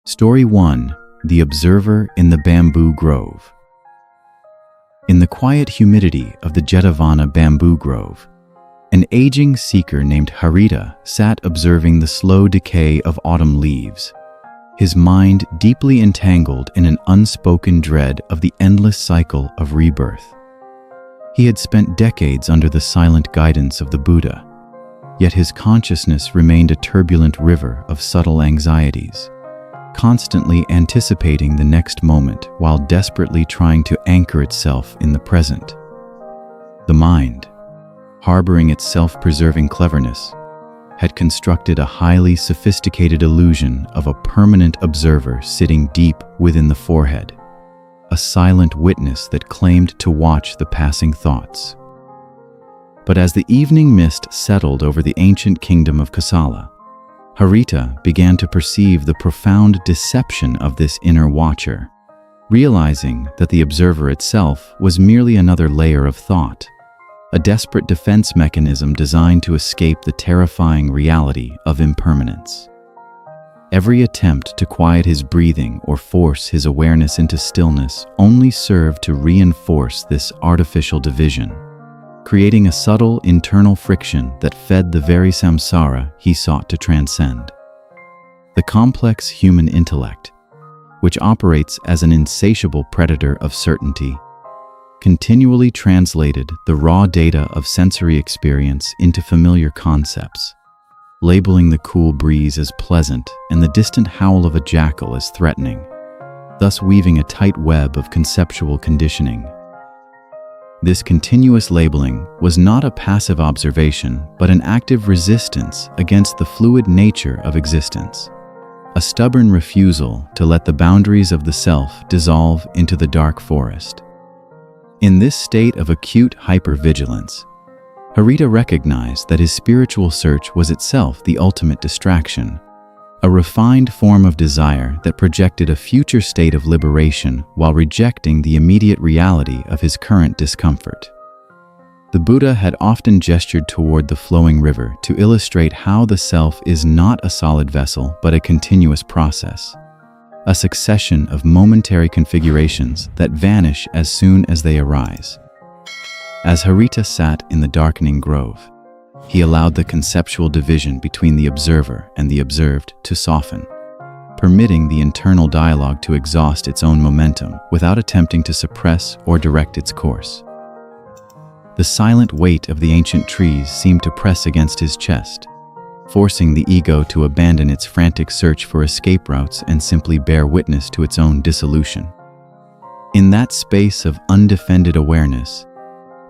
Story 1. The Observer in the Bamboo Grove. In the quiet humidity of the Jetavana bamboo grove, an aging seeker named Harita sat observing the slow decay of autumn leaves, his mind deeply entangled in an unspoken dread of the endless cycle of rebirth. He had spent decades under the silent guidance of the Buddha, yet his consciousness remained a turbulent river of subtle anxieties, constantly anticipating the next moment while desperately trying to anchor itself in the present. The mind, harboring its self-preserving cleverness, had constructed a highly sophisticated illusion of a permanent observer sitting deep within the forehead, a silent witness that claimed to watch the passing thoughts. But as the evening mist settled over the ancient kingdom of Kosala, Harita began to perceive the profound deception of this inner watcher, realizing that the observer itself was merely another layer of thought, a desperate defense mechanism designed to escape the terrifying reality of impermanence. Every attempt to quiet his breathing or force his awareness into stillness only served to reinforce this artificial division, creating a subtle internal friction that fed the very samsara he sought to transcend. The complex human intellect, which operates as an insatiable predator of certainty, continually translated the raw data of sensory experience into familiar concepts, labeling the cool breeze as pleasant and the distant howl of a jackal as threatening, thus weaving a tight web of conceptual conditioning. This continuous labeling was not a passive observation, but an active resistance against the fluid nature of existence, a stubborn refusal to let the boundaries of the self dissolve into the dark forest. In this state of acute hypervigilance, Harita recognized that his spiritual search was itself the ultimate distraction, a refined form of desire that projected a future state of liberation while rejecting the immediate reality of his current discomfort. The Buddha had often gestured toward the flowing river to illustrate how the self is not a solid vessel but a continuous process, a succession of momentary configurations that vanish as soon as they arise. As Harita sat in the darkening grove, he allowed the conceptual division between the observer and the observed to soften, permitting the internal dialogue to exhaust its own momentum without attempting to suppress or direct its course. The silent weight of the ancient trees seemed to press against his chest, forcing the ego to abandon its frantic search for escape routes and simply bear witness to its own dissolution. In that space of undefended awareness,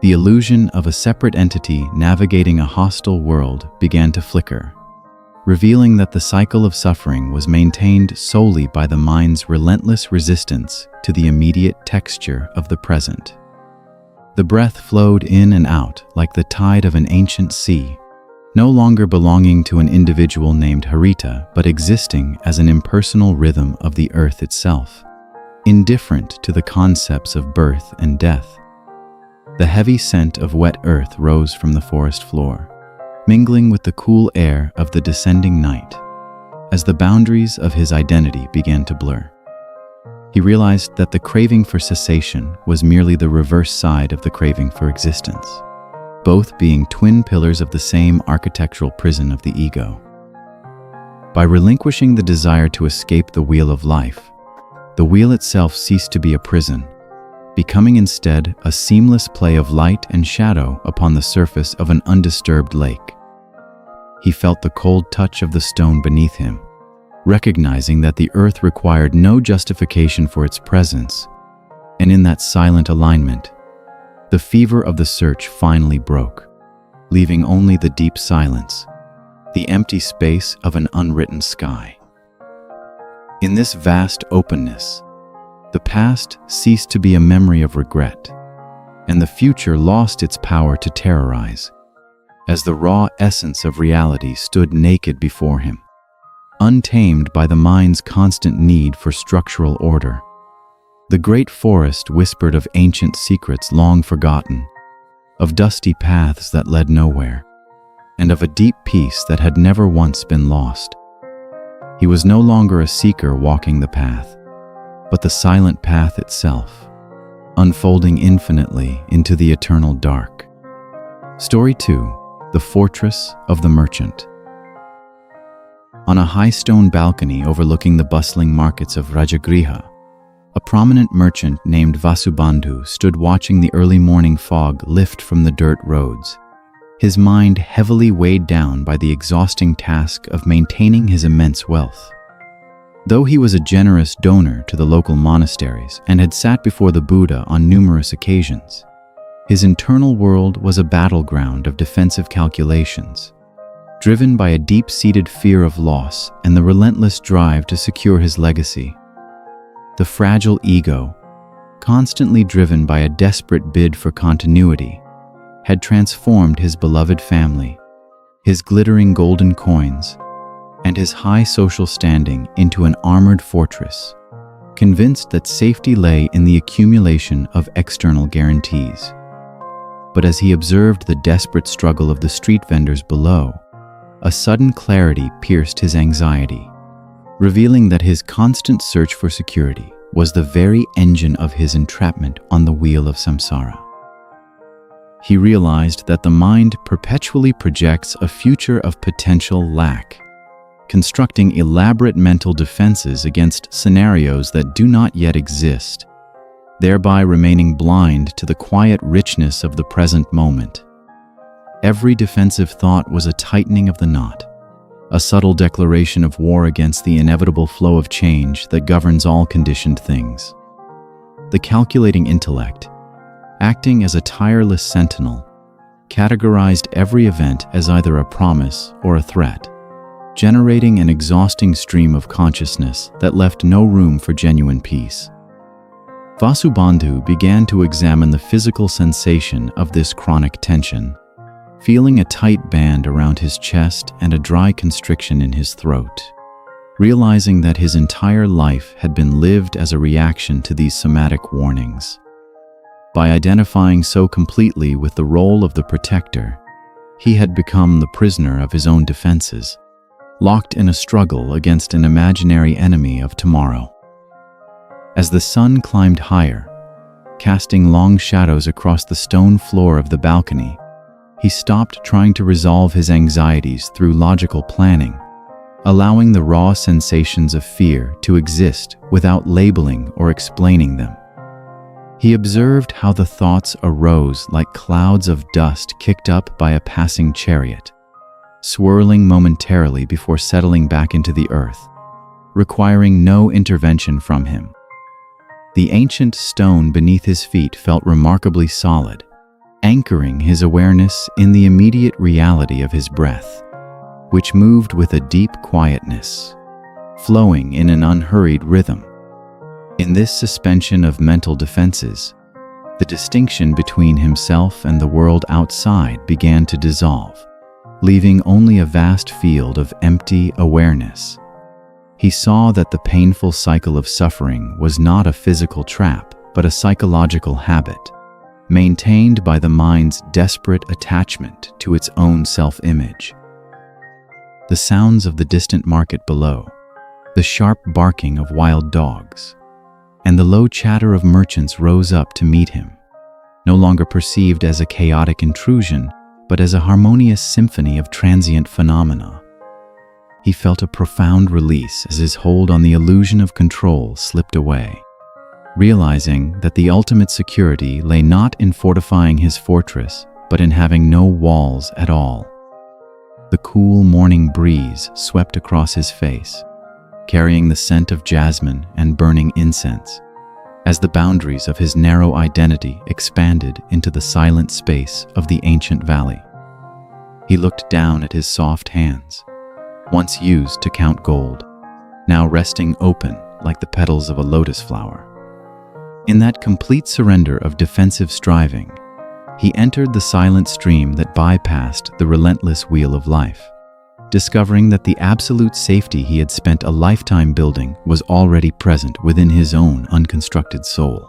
the illusion of a separate entity navigating a hostile world began to flicker, revealing that the cycle of suffering was maintained solely by the mind's relentless resistance to the immediate texture of the present. The breath flowed in and out like the tide of an ancient sea, no longer belonging to an individual named Harita, but existing as an impersonal rhythm of the earth itself, indifferent to the concepts of birth and death. The heavy scent of wet earth rose from the forest floor, mingling with the cool air of the descending night, as the boundaries of his identity began to blur. He realized that the craving for cessation was merely the reverse side of the craving for existence, both being twin pillars of the same architectural prison of the ego. By relinquishing the desire to escape the wheel of life, the wheel itself ceased to be a prison, becoming instead a seamless play of light and shadow upon the surface of an undisturbed lake. He felt the cold touch of the stone beneath him, recognizing that the earth required no justification for its presence, and in that silent alignment, the fever of the search finally broke, leaving only the deep silence, the empty space of an unwritten sky. In this vast openness, the past ceased to be a memory of regret, and the future lost its power to terrorize, as the raw essence of reality stood naked before him, untamed by the mind's constant need for structural order. The great forest whispered of ancient secrets long forgotten, of dusty paths that led nowhere, and of a deep peace that had never once been lost. He was no longer a seeker walking the path, but the silent path itself, unfolding infinitely into the eternal dark. Story 2. The Fortress of the Merchant. On a high stone balcony overlooking the bustling markets of Rajagriha, a prominent merchant named Vasubandhu stood watching the early morning fog lift from the dirt roads, his mind heavily weighed down by the exhausting task of maintaining his immense wealth. Though he was a generous donor to the local monasteries and had sat before the Buddha on numerous occasions, his internal world was a battleground of defensive calculations, driven by a deep-seated fear of loss and the relentless drive to secure his legacy. The fragile ego, constantly driven by a desperate bid for continuity, had transformed his beloved family, his glittering golden coins, and his high social standing into an armored fortress, convinced that safety lay in the accumulation of external guarantees. But as he observed the desperate struggle of the street vendors below, a sudden clarity pierced his anxiety, revealing that his constant search for security was the very engine of his entrapment on the wheel of samsara. He realized that the mind perpetually projects a future of potential lack, constructing elaborate mental defenses against scenarios that do not yet exist, thereby remaining blind to the quiet richness of the present moment. Every defensive thought was a tightening of the knot, a subtle declaration of war against the inevitable flow of change that governs all conditioned things. The calculating intellect, acting as a tireless sentinel, categorized every event as either a promise or a threat, generating an exhausting stream of consciousness that left no room for genuine peace. Vasubandhu began to examine the physical sensation of this chronic tension, feeling a tight band around his chest and a dry constriction in his throat, realizing that his entire life had been lived as a reaction to these somatic warnings. By identifying so completely with the role of the protector, he had become the prisoner of his own defenses, locked in a struggle against an imaginary enemy of tomorrow. As the sun climbed higher, casting long shadows across the stone floor of the balcony, he stopped trying to resolve his anxieties through logical planning, allowing the raw sensations of fear to exist without labeling or explaining them. He observed how the thoughts arose like clouds of dust kicked up by a passing chariot, swirling momentarily before settling back into the earth, requiring no intervention from him. The ancient stone beneath his feet felt remarkably solid, anchoring his awareness in the immediate reality of his breath, which moved with a deep quietness, flowing in an unhurried rhythm. In this suspension of mental defenses, the distinction between himself and the world outside began to dissolve, leaving only a vast field of empty awareness. He saw that the painful cycle of suffering was not a physical trap, but a psychological habit, maintained by the mind's desperate attachment to its own self-image. The sounds of the distant market below, the sharp barking of wild dogs, and the low chatter of merchants rose up to meet him, no longer perceived as a chaotic intrusion, but as a harmonious symphony of transient phenomena. He felt a profound release as his hold on the illusion of control slipped away, realizing that the ultimate security lay not in fortifying his fortress, but in having no walls at all. The cool morning breeze swept across his face, carrying the scent of jasmine and burning incense, as the boundaries of his narrow identity expanded into the silent space of the ancient valley. He looked down at his soft hands, once used to count gold, now resting open like the petals of a lotus flower. In that complete surrender of defensive striving, he entered the silent stream that bypassed the relentless wheel of life, discovering that the absolute safety he had spent a lifetime building was already present within his own unconstructed soul.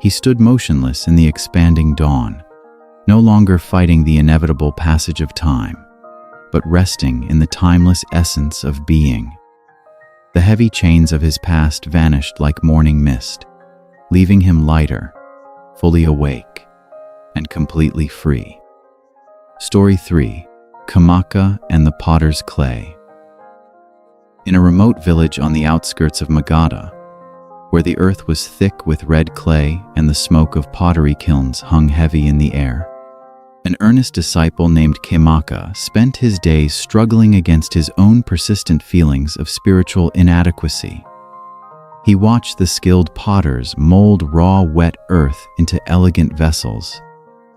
He stood motionless in the expanding dawn, no longer fighting the inevitable passage of time, but resting in the timeless essence of being. The heavy chains of his past vanished like morning mist, leaving him lighter, fully awake, and completely free. Story 3. Kamaka and the Potter's Clay. In a remote village on the outskirts of Magadha, where the earth was thick with red clay and the smoke of pottery kilns hung heavy in the air, an earnest disciple named Kamaka spent his days struggling against his own persistent feelings of spiritual inadequacy. He watched the skilled potters mold raw, wet earth into elegant vessels,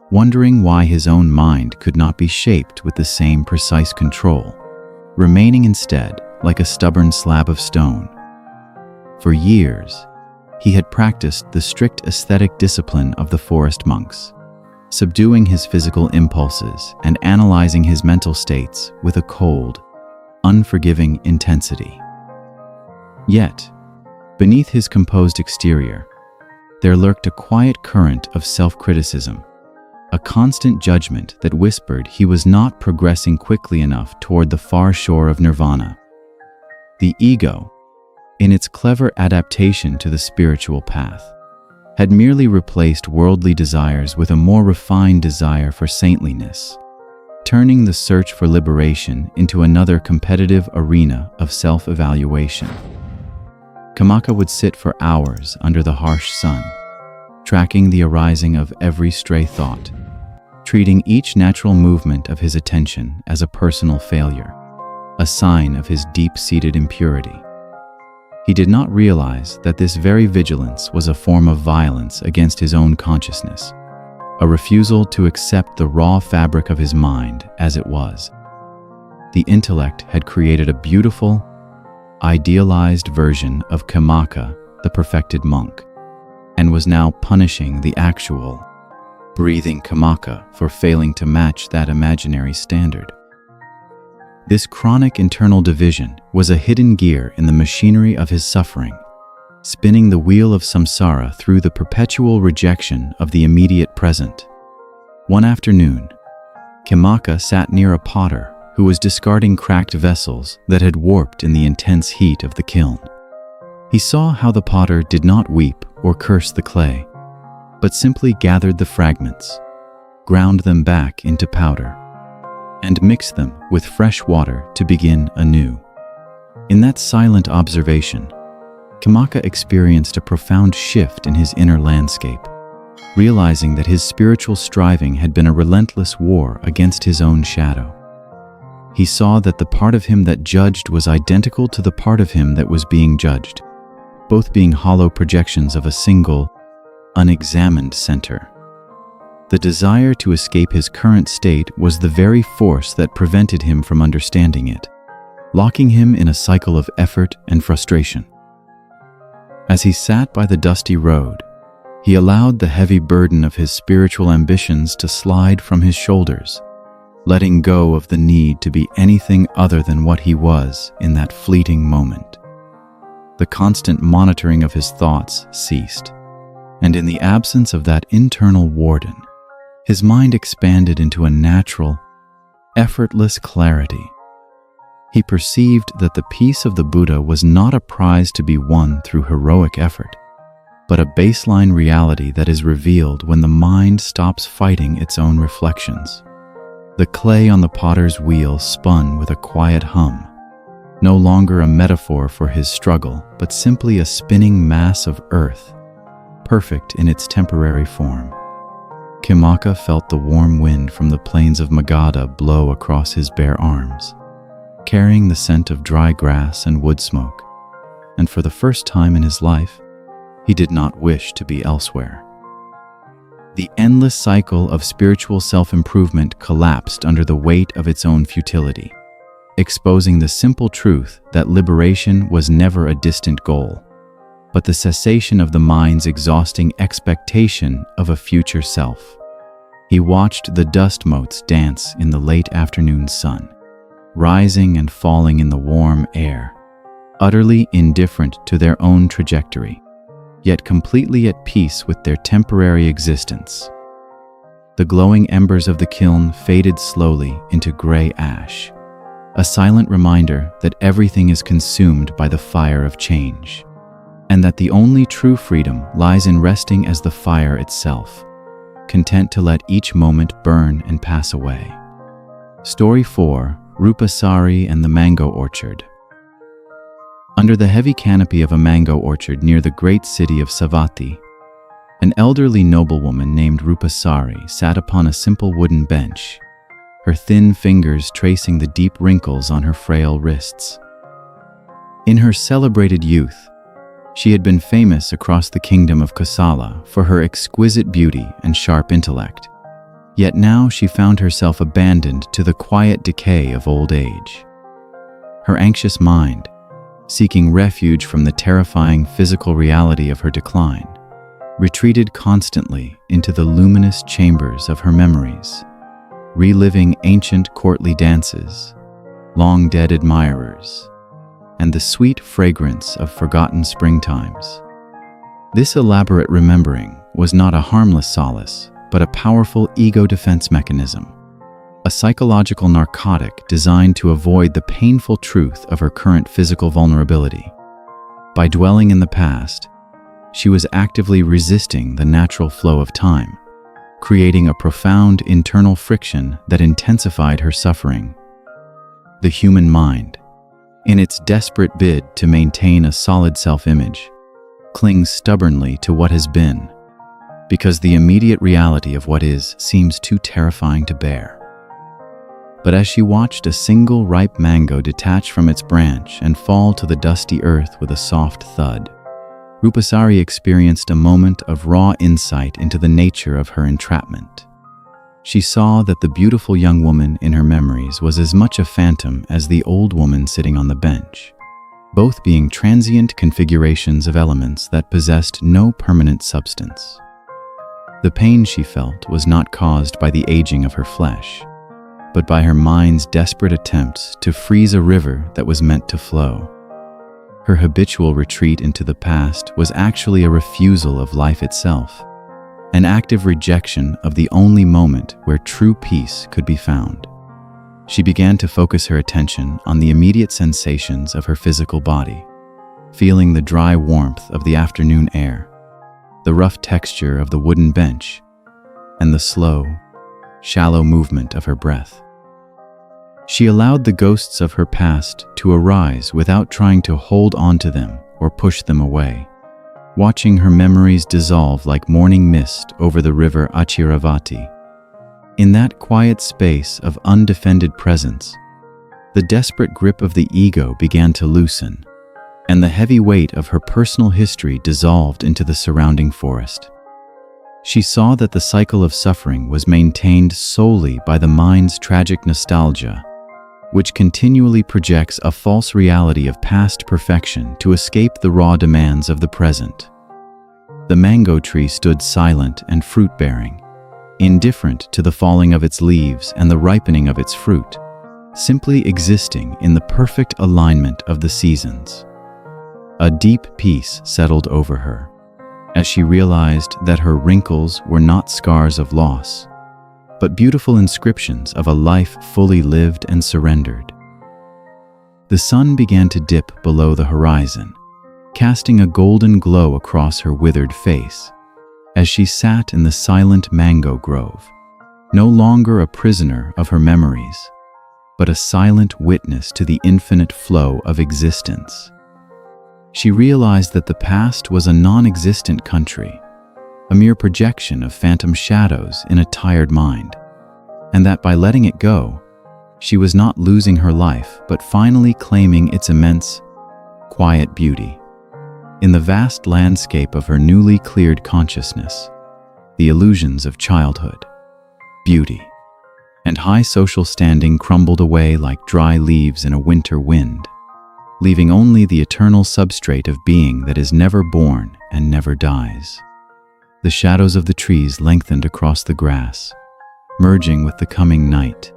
wondering why his own mind could not be shaped with the same precise control, remaining instead like a stubborn slab of stone. For years, he had practiced the strict ascetic discipline of the forest monks, subduing his physical impulses and analyzing his mental states with a cold, unforgiving intensity. Yet, beneath his composed exterior, there lurked a quiet current of self-criticism, a constant judgment that whispered he was not progressing quickly enough toward the far shore of nirvana. The ego, in its clever adaptation to the spiritual path, had merely replaced worldly desires with a more refined desire for saintliness, turning the search for liberation into another competitive arena of self-evaluation. Kamaka would sit for hours under the harsh sun, tracking the arising of every stray thought, treating each natural movement of his attention as a personal failure, a sign of his deep-seated impurity. He did not realize that this very vigilance was a form of violence against his own consciousness, a refusal to accept the raw fabric of his mind as it was. The intellect had created a beautiful, idealized version of Kamaka, the perfected monk, and was now punishing the actual, breathing Kamaka for failing to match that imaginary standard. This chronic internal division was a hidden gear in the machinery of his suffering, spinning the wheel of samsara through the perpetual rejection of the immediate present. One afternoon, Kamaka sat near a potter who was discarding cracked vessels that had warped in the intense heat of the kiln. He saw how the potter did not weep or curse the clay, but simply gathered the fragments, ground them back into powder, and mixed them with fresh water to begin anew. In that silent observation, Kamaka experienced a profound shift in his inner landscape, realizing that his spiritual striving had been a relentless war against his own shadow. He saw that the part of him that judged was identical to the part of him that was being judged, both being hollow projections of a single, unexamined center. The desire to escape his current state was the very force that prevented him from understanding it, locking him in a cycle of effort and frustration. As he sat by the dusty road, he allowed the heavy burden of his spiritual ambitions to slide from his shoulders, letting go of the need to be anything other than what he was in that fleeting moment. The constant monitoring of his thoughts ceased, and in the absence of that internal warden, his mind expanded into a natural, effortless clarity. He perceived that the peace of the Buddha was not a prize to be won through heroic effort, but a baseline reality that is revealed when the mind stops fighting its own reflections. The clay on the potter's wheel spun with a quiet hum, no longer a metaphor for his struggle, but simply a spinning mass of earth, perfect in its temporary form. Kamaka felt the warm wind from the plains of Magadha blow across his bare arms, carrying the scent of dry grass and wood smoke, and for the first time in his life, he did not wish to be elsewhere. The endless cycle of spiritual self-improvement collapsed under the weight of its own futility, exposing the simple truth that liberation was never a distant goal, but the cessation of the mind's exhausting expectation of a future self. He watched the dust motes dance in the late afternoon sun, rising and falling in the warm air, utterly indifferent to their own trajectory, yet completely at peace with their temporary existence. The glowing embers of the kiln faded slowly into gray ash, a silent reminder that everything is consumed by the fire of change, and that the only true freedom lies in resting as the fire itself, content to let each moment burn and pass away. Story 4. Rupasari and the Mango Orchard. Under the heavy canopy of a mango orchard near the great city of Savatthi, an elderly noblewoman named Rupasari sat upon a simple wooden bench, her thin fingers tracing the deep wrinkles on her frail wrists. In her celebrated youth, she had been famous across the kingdom of Kosala for her exquisite beauty and sharp intellect. Yet now she found herself abandoned to the quiet decay of old age. Her anxious mind, seeking refuge from the terrifying physical reality of her decline, retreated constantly into the luminous chambers of her memories, reliving ancient courtly dances, long-dead admirers, and the sweet fragrance of forgotten springtimes. This elaborate remembering was not a harmless solace, but a powerful ego defense mechanism, a psychological narcotic designed to avoid the painful truth of her current physical vulnerability. By dwelling in the past, she was actively resisting the natural flow of time, creating a profound internal friction that intensified her suffering. The human mind, in its desperate bid to maintain a solid self-image, clings stubbornly to what has been, because the immediate reality of what is seems too terrifying to bear. But as she watched a single ripe mango detach from its branch and fall to the dusty earth with a soft thud, Rupasari experienced a moment of raw insight into the nature of her entrapment. She saw that the beautiful young woman in her memories was as much a phantom as the old woman sitting on the bench, both being transient configurations of elements that possessed no permanent substance. The pain she felt was not caused by the aging of her flesh, but by her mind's desperate attempts to freeze a river that was meant to flow. Her habitual retreat into the past was actually a refusal of life itself, an active rejection of the only moment where true peace could be found. She began to focus her attention on the immediate sensations of her physical body, feeling the dry warmth of the afternoon air, the rough texture of the wooden bench, and the slow, shallow movement of her breath. She allowed the ghosts of her past to arise without trying to hold on to them or push them away, watching her memories dissolve like morning mist over the river Achiravati. In that quiet space of undefended presence, the desperate grip of the ego began to loosen, and the heavy weight of her personal history dissolved into the surrounding forest. She saw that the cycle of suffering was maintained solely by the mind's tragic nostalgia, which continually projects a false reality of past perfection to escape the raw demands of the present. The mango tree stood silent and fruit-bearing, indifferent to the falling of its leaves and the ripening of its fruit, simply existing in the perfect alignment of the seasons. A deep peace settled over her, as she realized that her wrinkles were not scars of loss, but beautiful inscriptions of a life fully lived and surrendered. The sun began to dip below the horizon, casting a golden glow across her withered face, as she sat in the silent mango grove, no longer a prisoner of her memories, but a silent witness to the infinite flow of existence. She realized that the past was a non-existent country, a mere projection of phantom shadows in a tired mind, and that by letting it go, she was not losing her life but finally claiming its immense, quiet beauty. In the vast landscape of her newly cleared consciousness, the illusions of childhood, beauty, and high social standing crumbled away like dry leaves in a winter wind, leaving only the eternal substrate of being that is never born and never dies. The shadows of the trees lengthened across the grass, merging with the coming night,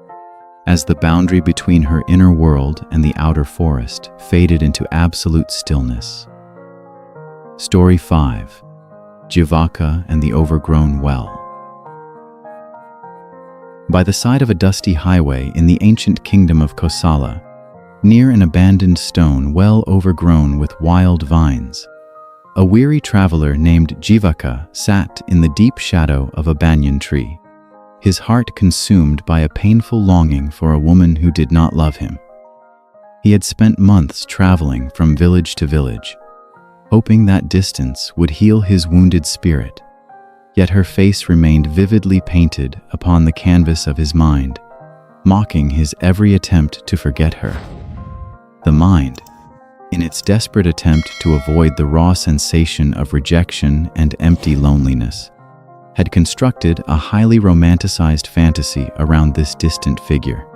as the boundary between her inner world and the outer forest faded into absolute stillness. Story 5. Jivaka and the Overgrown Well. By the side of a dusty highway in the ancient kingdom of Kosala, near an abandoned stone well overgrown with wild vines. A weary traveler named Jivaka sat in the deep shadow of a banyan tree, his heart consumed by a painful longing for a woman who did not love him. He had spent months traveling from village to village, hoping that distance would heal his wounded spirit. Yet her face remained vividly painted upon the canvas of his mind, mocking his every attempt to forget her. The mind, in its desperate attempt to avoid the raw sensation of rejection and empty loneliness, had constructed a highly romanticized fantasy around this distant figure,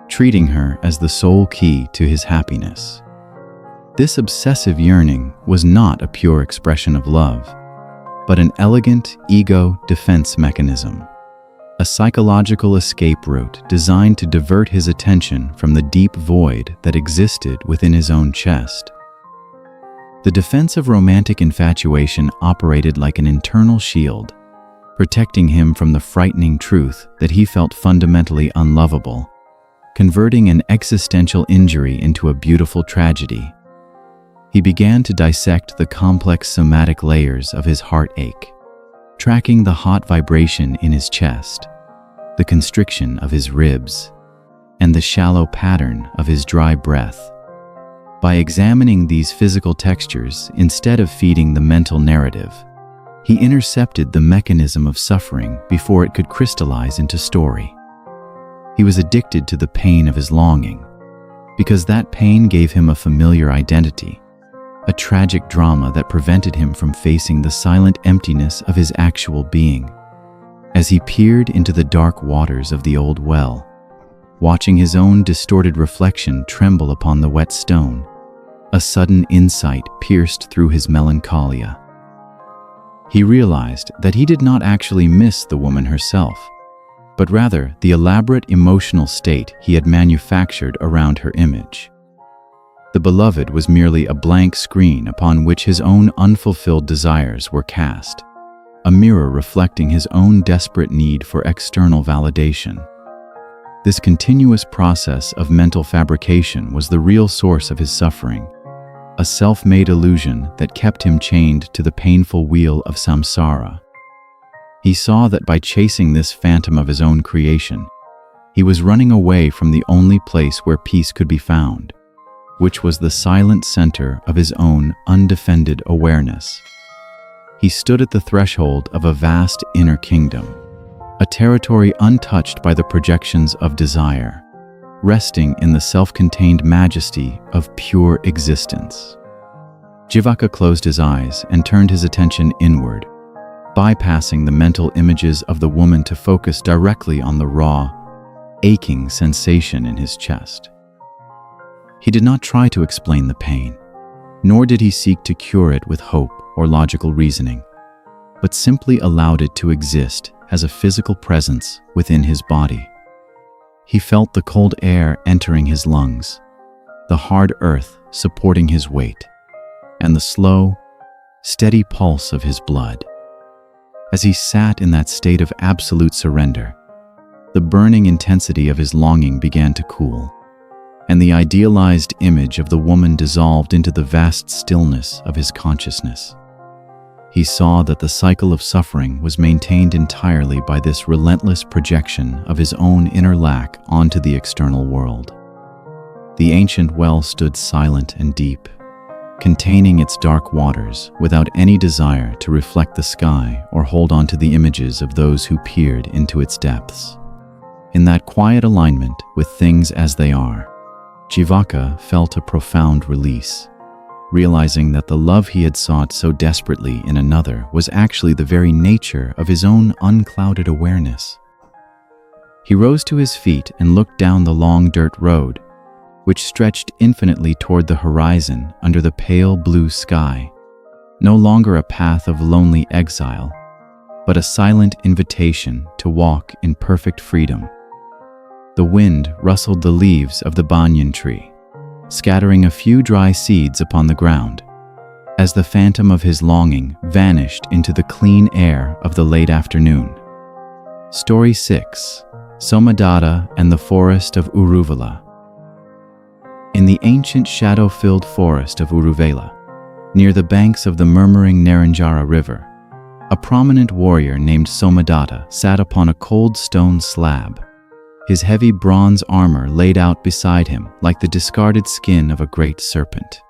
treating her as the sole key to his happiness. This obsessive yearning was not a pure expression of love, but an elegant ego defense mechanism, a psychological escape route designed to divert his attention from the deep void that existed within his own chest. The defense of romantic infatuation operated like an internal shield, protecting him from the frightening truth that he felt fundamentally unlovable, converting an existential injury into a beautiful tragedy. He began to dissect the complex somatic layers of his heartache, tracking the hot vibration in his chest, the constriction of his ribs, and the shallow pattern of his dry breath. By examining these physical textures instead of feeding the mental narrative, he intercepted the mechanism of suffering before it could crystallize into story. He was addicted to the pain of his longing, because that pain gave him a familiar identity, a tragic drama that prevented him from facing the silent emptiness of his actual being. As he peered into the dark waters of the old well, watching his own distorted reflection tremble upon the wet stone, a sudden insight pierced through his melancholia. He realized that he did not actually miss the woman herself, but rather the elaborate emotional state he had manufactured around her image. The beloved was merely a blank screen upon which his own unfulfilled desires were cast, a mirror reflecting his own desperate need for external validation. This continuous process of mental fabrication was the real source of his suffering, a self-made illusion that kept him chained to the painful wheel of samsara. He saw that by chasing this phantom of his own creation, he was running away from the only place where peace could be found, which was the silent center of his own undefended awareness. He stood at the threshold of a vast inner kingdom, a territory untouched by the projections of desire, resting in the self-contained majesty of pure existence. Jivaka closed his eyes and turned his attention inward, bypassing the mental images of the woman to focus directly on the raw, aching sensation in his chest. He did not try to explain the pain, nor did he seek to cure it with hope or logical reasoning, but simply allowed it to exist as a physical presence within his body. He felt the cold air entering his lungs, the hard earth supporting his weight, and the slow, steady pulse of his blood. As he sat in that state of absolute surrender, the burning intensity of his longing began to cool, and the idealized image of the woman dissolved into the vast stillness of his consciousness. He saw that the cycle of suffering was maintained entirely by this relentless projection of his own inner lack onto the external world. The ancient well stood silent and deep, containing its dark waters without any desire to reflect the sky or hold on to the images of those who peered into its depths. In that quiet alignment with things as they are, Jivaka felt a profound release, realizing that the love he had sought so desperately in another was actually the very nature of his own unclouded awareness. He rose to his feet and looked down the long dirt road, which stretched infinitely toward the horizon under the pale blue sky, no longer a path of lonely exile, but a silent invitation to walk in perfect freedom. The wind rustled the leaves of the banyan tree, scattering a few dry seeds upon the ground, as the phantom of his longing vanished into the clean air of the late afternoon. Story 6: Somadatta and the Forest of Uruvala. In the ancient shadow-filled forest of Uruvela, near the banks of the murmuring Naranjara River, a prominent warrior named Somadatta sat upon a cold stone slab, his heavy bronze armor laid out beside him like the discarded skin of a great serpent.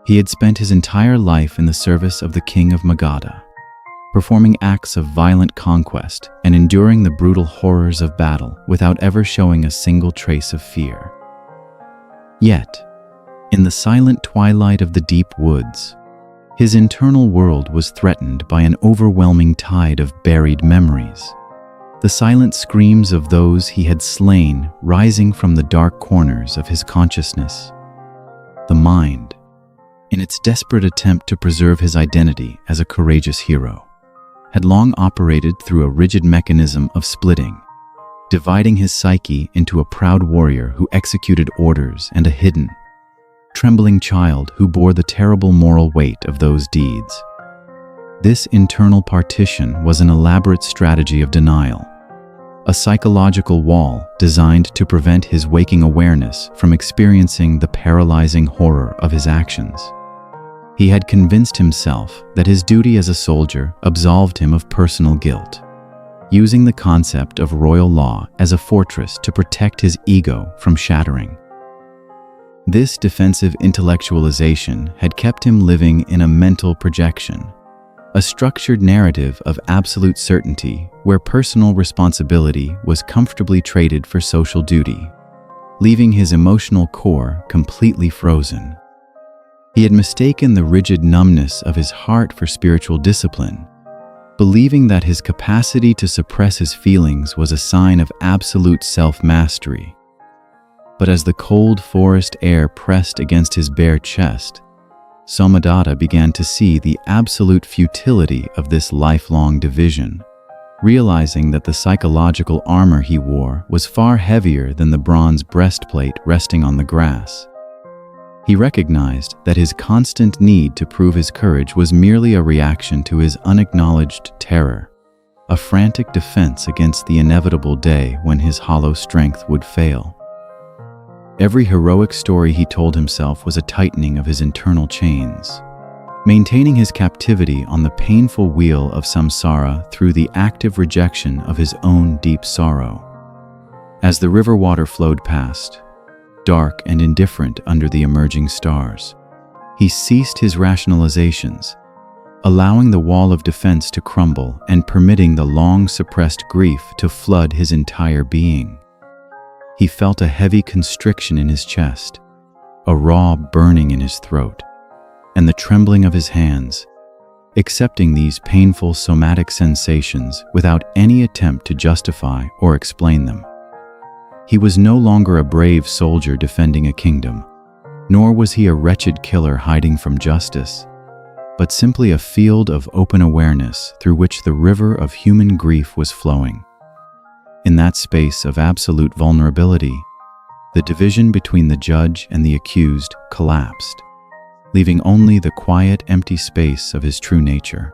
He had spent his entire life in the service of the king of Magadha, performing acts of violent conquest and enduring the brutal horrors of battle without ever showing a single trace of fear. Yet, in the silent twilight of the deep woods, his internal world was threatened by an overwhelming tide of buried memories, the silent screams of those he had slain rising from the dark corners of his consciousness. The mind, in its desperate attempt to preserve his identity as a courageous hero, had long operated through a rigid mechanism of splitting, dividing his psyche into a proud warrior who executed orders and a hidden, trembling child who bore the terrible moral weight of those deeds. This internal partition was an elaborate strategy of denial, a psychological wall designed to prevent his waking awareness from experiencing the paralyzing horror of his actions. He had convinced himself that his duty as a soldier absolved him of personal guilt, using the concept of royal law as a fortress to protect his ego from shattering. This defensive intellectualization had kept him living in a mental projection, a structured narrative of absolute certainty where personal responsibility was comfortably traded for social duty, leaving his emotional core completely frozen. He had mistaken the rigid numbness of his heart for spiritual discipline, believing that his capacity to suppress his feelings was a sign of absolute self-mastery. But as the cold forest air pressed against his bare chest, Somadatta began to see the absolute futility of this lifelong division, realizing that the psychological armor he wore was far heavier than the bronze breastplate resting on the grass. He recognized that his constant need to prove his courage was merely a reaction to his unacknowledged terror, a frantic defense against the inevitable day when his hollow strength would fail. Every heroic story he told himself was a tightening of his internal chains, maintaining his captivity on the painful wheel of samsara through the active rejection of his own deep sorrow. As the river water flowed past, dark and indifferent under the emerging stars, he ceased his rationalizations, allowing the wall of defense to crumble and permitting the long-suppressed grief to flood his entire being. He felt a heavy constriction in his chest, a raw burning in his throat, and the trembling of his hands, accepting these painful somatic sensations without any attempt to justify or explain them. He was no longer a brave soldier defending a kingdom, nor was he a wretched killer hiding from justice, but simply a field of open awareness through which the river of human grief was flowing. In that space of absolute vulnerability, the division between the judge and the accused collapsed, leaving only the quiet, empty space of his true nature.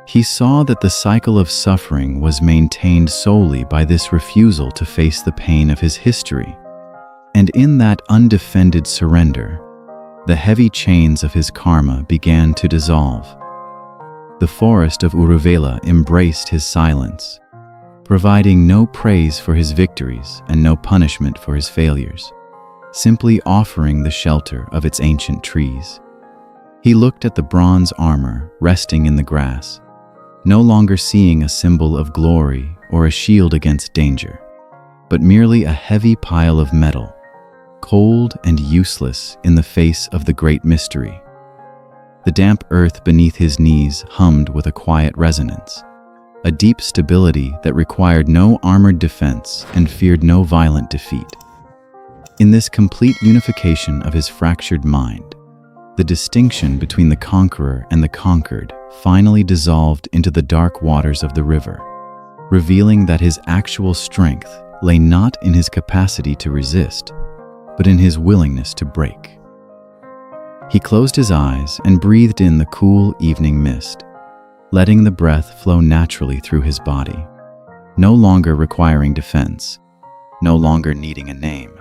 He saw that the cycle of suffering was maintained solely by this refusal to face the pain of his history, and in that undefended surrender, the heavy chains of his karma began to dissolve. The forest of Uruvela embraced his silence, providing no praise for his victories and no punishment for his failures, simply offering the shelter of its ancient trees. He looked at the bronze armor resting in the grass, no longer seeing a symbol of glory or a shield against danger, but merely a heavy pile of metal, cold and useless in the face of the great mystery. The damp earth beneath his knees hummed with a quiet resonance, a deep stability that required no armored defense and feared no violent defeat. In this complete unification of his fractured mind, the distinction between the conqueror and the conquered finally dissolved into the dark waters of the river, revealing that his actual strength lay not in his capacity to resist, but in his willingness to break. He closed his eyes and breathed in the cool evening mist, letting the breath flow naturally through his body, no longer requiring defense, no longer needing a name.